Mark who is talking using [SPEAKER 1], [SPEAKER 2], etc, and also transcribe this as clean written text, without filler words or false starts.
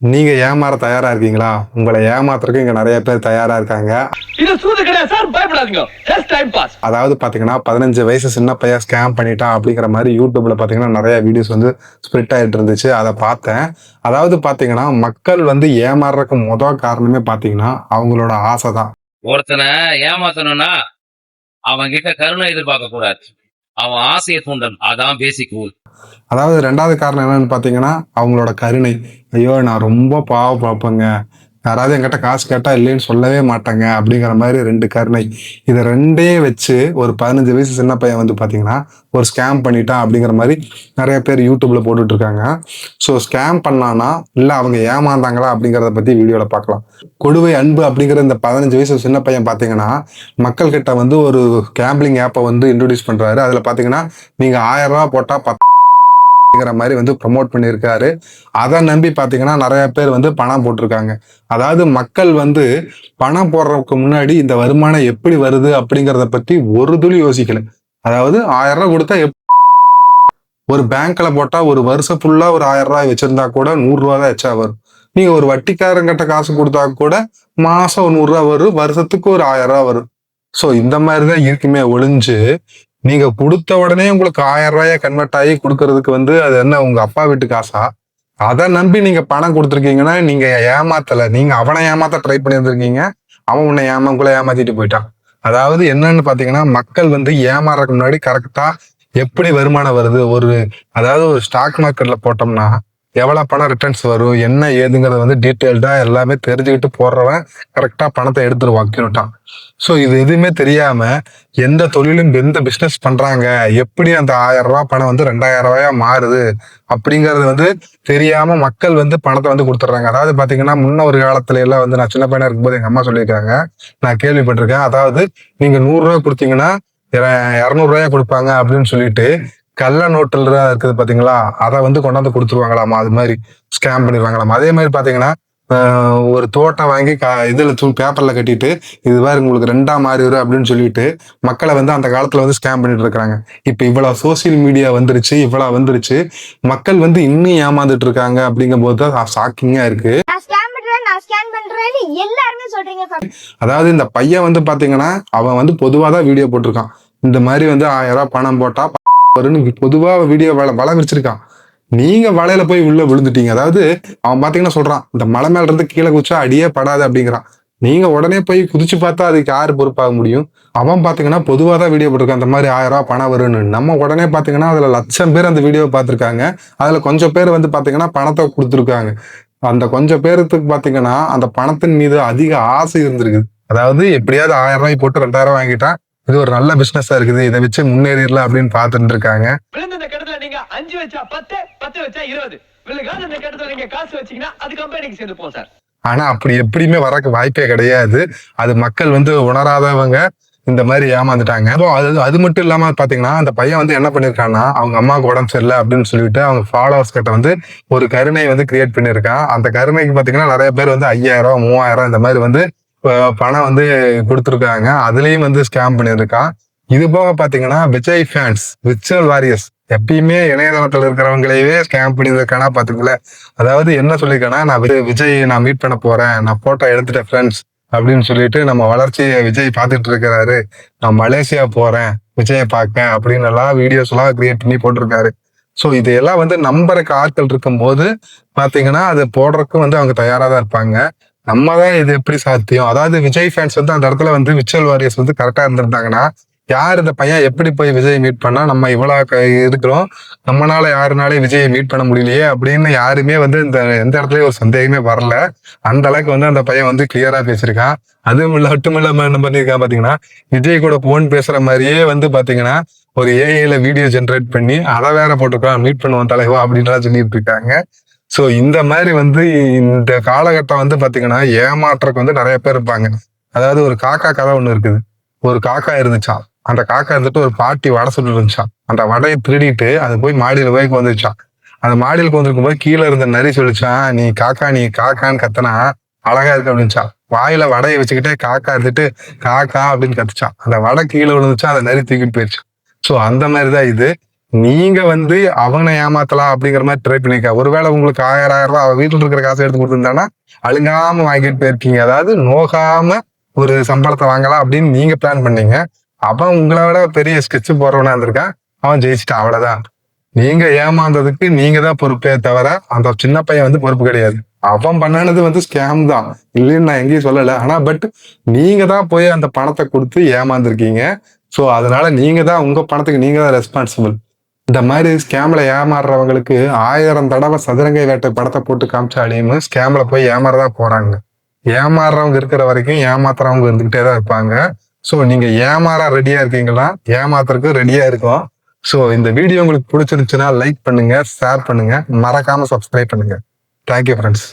[SPEAKER 1] நீங்க ஏமாற தயாரா இருக்கீங்களா? உங்களை ஏமாத்துறதுக்கு இங்க நிறைய பேர் தயாரா இருக்காங்க.
[SPEAKER 2] இது சூது கிடையாது சார், பயப்படாதீங்க. Just time pass.
[SPEAKER 1] அதாவது பாத்தீங்கன்னா 15 வயசு சின்ன பையன் ஸ்கேம் பண்ணிட்டான் அப்படிங்கிற மாதிரி யூடியூப்ல பாத்தீங்கன்னா நிறைய வீடியோஸ் வந்து ஸ்ப்ரெட் ஆயிட்டு இருந்துச்சு. அதை பார்த்தேன். அதாவது பாத்தீங்கன்னா மக்கள் வந்து ஏமாறுறதுக்கு முதல் காரணமே பாத்தீங்கன்னா அவங்களோட ஆசை தான்.
[SPEAKER 3] ஒருத்தனை ஏமாத்தணும்னா அவன் கிட்ட கருணை எதிர்பார்க்க கூடாது, அவன் ஆசையை தூண்டணும். அதான் பேசிக் ரூல்.
[SPEAKER 1] அதாவது 2வது காரணம் என்னன்னு பாத்தீங்கன்னா அவங்களோட கருணை. ஐயோ நான் ரொம்ப பாவம் பார்ப்பேங்க, யாராவது என்கிட்ட காசு கேட்டா இல்லைன்னு சொல்லவே மாட்டாங்க அப்படிங்கிற மாதிரி 2 கருணை. இதை 2 வச்சு ஒரு 15 வயசு சின்ன பையன் வந்து பாத்தீங்கன்னா ஒரு ஸ்கேம் பண்ணிட்டான் அப்படிங்கிற மாதிரி நிறைய பேர் யூடியூப்ல போட்டுட்டு இருக்காங்க. ஸோ ஸ்கேம் பண்ணானா இல்ல அவங்க ஏமாந்தாங்களா அப்படிங்கிறத பத்தி வீடியோல பார்க்கலாம். கொடுவை அன்பு அப்படிங்கிற இந்த 15 வயசு சின்ன பையன் பாத்தீங்கன்னா மக்கள் கிட்ட வந்து ஒரு கேம்பிளிங் ஆப்பை வந்து இன்ட்ரோடியூஸ் பண்றாரு. அதுல பாத்தீங்கன்னா நீங்க 1000 ரூபாய் போட்டா மாதிரி வந்து ப்ரமோட் பண்ணியிருக்காரு. அதை நம்பி பாத்தீங்கன்னா நிறைய பேர் வந்து பணம் போட்டிருக்காங்க. அதாவது மக்கள் வந்து பணம் போடுறதுக்கு முன்னாடி இந்த வருமானம் எப்படி வருது அப்படிங்கிறத பத்தி ஒரு துளி யோசிக்கல. அதாவது 1000 ரூபாய் கொடுத்தா ஒரு பேங்க்ல போட்டா ஒரு வருஷம் ஃபுல்லா ஒரு 1000 ரூபாய் வச்சிருந்தா கூட 100 ரூபாய் தான் எச்சா வரும். நீங்க ஒரு வட்டிக்காரங்கிட்ட காசு கொடுத்தா கூட மாசம் 100 ரூபாய் வரும், வருஷத்துக்கு ஒரு 1000 ரூபாய் வரும். சோ இந்த மாதிரிதான் இருக்குமே ஒளிஞ்சு நீங்க கொடுத்த உடனே உங்களுக்கு 1000 ரூபாய கன்வெர்ட் ஆகி கொடுக்கறதுக்கு வந்து அது என்ன உங்க அப்பா வீட்டு காசா? அதை நம்பி நீங்க பணம் கொடுத்துருக்கீங்கன்னா நீங்க ஏமாத்தல, நீங்க அவனை ஏமாத்த ட்ரை பண்ணியிருந்திருக்கீங்க, அவன் உங்களை ஏமாத்திட்டு போயிட்டான். அதாவது என்னன்னு பாத்தீங்கன்னா மக்கள் வந்து ஏமாறதுக்கு முன்னாடி கரெக்டா எப்படி வருமானம் வருது, அதாவது ஒரு ஸ்டாக் மார்க்கெட்ல போட்டோம்னா எவ்வளவு பணம் ரிட்டர்ன்ஸ் வரும் என்ன ஏதுங்கிறத வந்து டீட்டெயில்டா எல்லாமே தெரிஞ்சுக்கிட்டு போடுறவன் கரெக்டா பணத்தை எடுத்துட்டு வாக்கிட்டான். ஸோ இது எதுவுமே தெரியாம எந்த தொழிலும் எந்த பிசினஸ் பண்றாங்க, எப்படி அந்த 1000 ரூபாய் பணம் வந்து 2000 ரூபாயா மாறுது அப்படிங்கறது வந்து தெரியாம மக்கள் வந்து பணத்தை வந்து கொடுத்துட்றாங்க. அதாவது பாத்தீங்கன்னா முன்ன ஒரு காலத்துல எல்லாம் வந்து நான் சின்ன பையனா இருக்கும்போது எங்க அம்மா சொல்லியிருக்காங்க, நான் கேள்விப்பட்டிருக்கேன். அதாவது நீங்க 100 ரூபாய் கொடுத்தீங்கன்னா 200 ரூபாயா கொடுப்பாங்க அப்படின்னு சொல்லிட்டு கள்ள நோட்டுல இருக்குது பாத்தீங்களா, அதை வந்து கொண்டாந்து கொடுத்துருவாங்களாமா. அது மாதிரி ஸ்கேம் பண்ணிடுவாங்களாமா. அதே மாதிரி பாத்தீங்கன்னா ஒரு தோட்டம் வாங்கி இதுல பேப்பர்ல கட்டிட்டு இது மாதிரி உங்களுக்கு 2ஆ மாறி வரும் அப்படின்னு சொல்லிட்டு மக்களை வந்து அந்த காலத்துல வந்து ஸ்கேம் பண்ணிட்டு இருக்காங்க. இப்ப இவ்வளவு சோசியல் மீடியா வந்துருச்சு, இவ்வளவு வந்துருச்சு, மக்கள் வந்து இன்னும் ஏமாந்துட்டு இருக்காங்க அப்படிங்கும் போதுதான் ஷாக்கிங்கா இருக்கு. அதாவது இந்த பையன் வந்து பாத்தீங்கன்னா அவன் வந்து பொதுவாதான் வீடியோ போட்டிருக்கான். இந்த மாதிரி வந்து 1000 ரூபாய் பணம் போட்டா பொதுவா வீடியோ வலை விரிச்சிருக்கான். நீங்க வலையில போய் உள்ள விழுந்துட்டீங்க. அதாவது அவன் பாத்தீங்கன்னா சொல்றான், இந்த மலை மேல இருந்து கீழே குதிச்சா அடியே படாது அப்படிங்கிறான். நீங்க உடனே போய் குதிச்சு பார்த்தா அதுக்கு யாரு பொறுப்பாக முடியும்? அவன் பாத்தீங்கன்னா பொதுவாதான் வீடியோ போட்டிருக்கான், இந்த மாதிரி 1000 ரூபாய் பணம் வரும்னு. நம்ம உடனே பாத்தீங்கன்னா அதுல 1,00,000 பேர் அந்த வீடியோ பார்த்திருக்காங்க. அதுல கொஞ்சம் பேர் வந்து பாத்தீங்கன்னா பணத்தை கொடுத்துருக்காங்க. அந்த கொஞ்சம் பேருக்கு பாத்தீங்கன்னா அந்த பணத்தின் மீது அதிக ஆசை இருந்திருக்கு. அதாவது எப்படியாவது 1000 ரூபாய் போட்டு 2000 ரூபாய் வாங்கிட்டா இது ஒரு நல்ல பிசினஸா இருக்குது, இதை வச்சு முன்னேறிடலாம் அப்படின்னு பாத்துட்டு இருக்காங்க.
[SPEAKER 2] விழுந்த கட்டத்துல நீங்க 5 வச்சா 10, 10 வச்சா 20. விழுகாத இந்த கட்டத்துல நீங்க காசு வச்சீங்கன்னா அது கம்பெனிக்கு சேர்ந்து போகும் சார்.
[SPEAKER 1] ஆனா அப்படி எப்படியுமே வரக்கு வாய்ப்பே கிடையாது. அது மக்கள் வந்து உணராதவங்க இந்த மாதிரி ஏமாந்துட்டாங்க. அது மட்டும் இல்லாம பாத்தீங்கன்னா அந்த பையன் வந்து என்ன பண்ணிருக்கான்னா அவங்க அம்மாவுக்கு உடம்பு சரியில்லை அப்படின்னு சொல்லிட்டு அவங்க ஃபாலோவர்ஸ் கிட்ட வந்து ஒரு கருணை வந்து கிரியேட் பண்ணிருக்கான். அந்த கருணைக்கு பாத்தீங்கன்னா நிறைய பேர் வந்து 5000, 3000 இந்த மாதிரி வந்து பணம் வந்து கொடுத்துருக்காங்க. அதுலயும் வந்து ஸ்கேம் பண்ணியிருக்கான். இது போக பாத்தீங்கன்னா விஜய் ஃபேன்ஸ், விர்ச்சுவல் வாரியர்ஸ், எப்பயுமே இணையதளத்துல இருக்கிறவங்களையே ஸ்கேம் பண்ணியிருக்கானா பாத்துக்கல. அதாவது என்ன சொல்லியிருக்கானா, நான் விஜய் நான் மீட் பண்ண போறேன், நான் போட்டோ எடுத்துட்டேன் ஃப்ரெண்ட்ஸ் அப்படின்னு சொல்லிட்டு நம்ம வளர்ச்சியை விஜய் பார்த்துட்டு இருக்கிறாரு, நான் மலேசியா போறேன் விஜயை பார்க்க அப்படின்னு எல்லாம் வீடியோஸ் எல்லாம் கிரியேட் பண்ணி போட்டிருக்காரு. ஸோ இதையெல்லாம் வந்து நம்புறக்கு ஆட்கள் இருக்கும் போது பாத்தீங்கன்னா அது போடுறதுக்கும் வந்து அவங்க தயாரா தான் இருப்பாங்க. நம்ம தான் இது எப்படி சாத்தியம்? அதாவது விஜய் ஃபேன்ஸ் வந்து அந்த இடத்துல வந்து விர்ச்சுவல் வாரியர்ஸ் வந்து கரெக்டா இருந்திருந்தாங்கன்னா யார் இந்த பையன் எப்படி போய் விஜய் மீட் பண்ணா, நம்ம இவ்வளவு இருக்கிறோம், நம்மளால யாருனாலே விஜயை மீட் பண்ண முடியலையே அப்படின்னு யாருமே வந்து எந்த இடத்துலயும் ஒரு சந்தேகமே வரல. அந்த அளவுக்கு வந்து அந்த பையன் வந்து கிளியரா பேசியிருக்கான். அதுவும் மட்டுமில்லாம என்ன பண்ணிருக்கான் பாத்தீங்கன்னா விஜய் கூட போன் பேசுற மாதிரியே வந்து பாத்தீங்கன்னா ஒரு ஏஐல வீடியோ ஜென்ரேட் பண்ணி அதை வேற போட்டுருக்கான், மீட் பண்ணுவோம் தலைவா அப்படின்லாம் சொல்லிட்டு இருக்காங்க. சோ இந்த மாதிரி வந்து இந்த காலகட்டம் வந்து பாத்தீங்கன்னா ஏமாற்றக்கு வந்து நிறைய பேர் இருப்பாங்க. அதாவது ஒரு காக்கா கதை ஒண்ணு இருக்குது. ஒரு காக்கா இருந்துச்சான். அந்த காக்கா இருந்துட்டு ஒரு பாட்டி வடை சுட்டு இருந்துச்சான். அந்த வடையை திருடிட்டு அது போய் மாடியில போய் வந்துச்சான். அந்த மாடியிலுக்கு வந்திருக்கும் போது கீழே இருந்த நரி சொல்லிச்சான், நீ காக்கான்னு கத்தனா அழகா இருக்கு அப்படின்னுச்சான். வாயில வடையை வச்சுக்கிட்டே காக்கா இருந்துட்டு காக்கா அப்படின்னு கத்துச்சான். அந்த வடை கீழே விழுந்துச்சா, அந்த நரி தூக்கிட்டு போயிடுச்சு. சோ அந்த மாதிரிதான் இது. நீங்க வந்து அவனை ஏமாத்தலாம் அப்படிங்கிற மாதிரி ட்ரை பண்ணிக்க. ஒருவேளை உங்களுக்கு 1000 ரூபாய் அவ வீட்டுல இருக்கிற காசை எடுத்து கொடுத்துருந்தானா அழுங்காம வாங்கிட்டு போயிருக்கீங்க. அதாவது நோகாம ஒரு சம்பளத்தை வாங்கலாம் அப்படின்னு நீங்க பிளான் பண்ணீங்க. அவன் உங்களை விட பெரிய ஸ்கெட்ச் போறவனா இருந்திருக்கான். அவன் ஜெயிச்சிட்டான், அவ்வளவுதான். நீங்க ஏமாந்ததுக்கு நீங்க தான் பொறுப்பே தவிர அந்த சின்ன பையன் வந்து பொறுப்பு கிடையாது. அவன் பண்ணனது வந்து ஸ்கேம் தான், இல்லைன்னு நான் எங்கேயும் சொல்லல. ஆனா பட் நீங்க தான் போய் அந்த பணத்தை கொடுத்து ஏமாந்துருக்கீங்க. ஸோ அதனால நீங்க தான் உங்க பணத்துக்கு நீங்க தான் ரெஸ்பான்சிபிள். இந்த மாதிரி ஸ்கேம்ல ஏமாறுறவங்களுக்கு 1000 தடவை சதுரங்கை வேட்டை படத்தை போட்டு காமிச்சாலையும் ஸ்கேம்ல போய் ஏமாறதான் போறாங்க. ஏமாறுறவங்க இருக்கிற வரைக்கும் ஏமாத்துறவங்க இருந்துகிட்டே தான் இருப்பாங்க. ஸோ நீங்க ஏமாற ரெடியா இருக்கீங்களா, ஏமாத்துறதுக்கு ரெடியா இருக்கும். ஸோ இந்த வீடியோ உங்களுக்கு பிடிச்சிருந்துச்சுன்னா லைக் பண்ணுங்க, ஷேர் பண்ணுங்க, மறக்காம சப்ஸ்கிரைப் பண்ணுங்க. Thank you friends.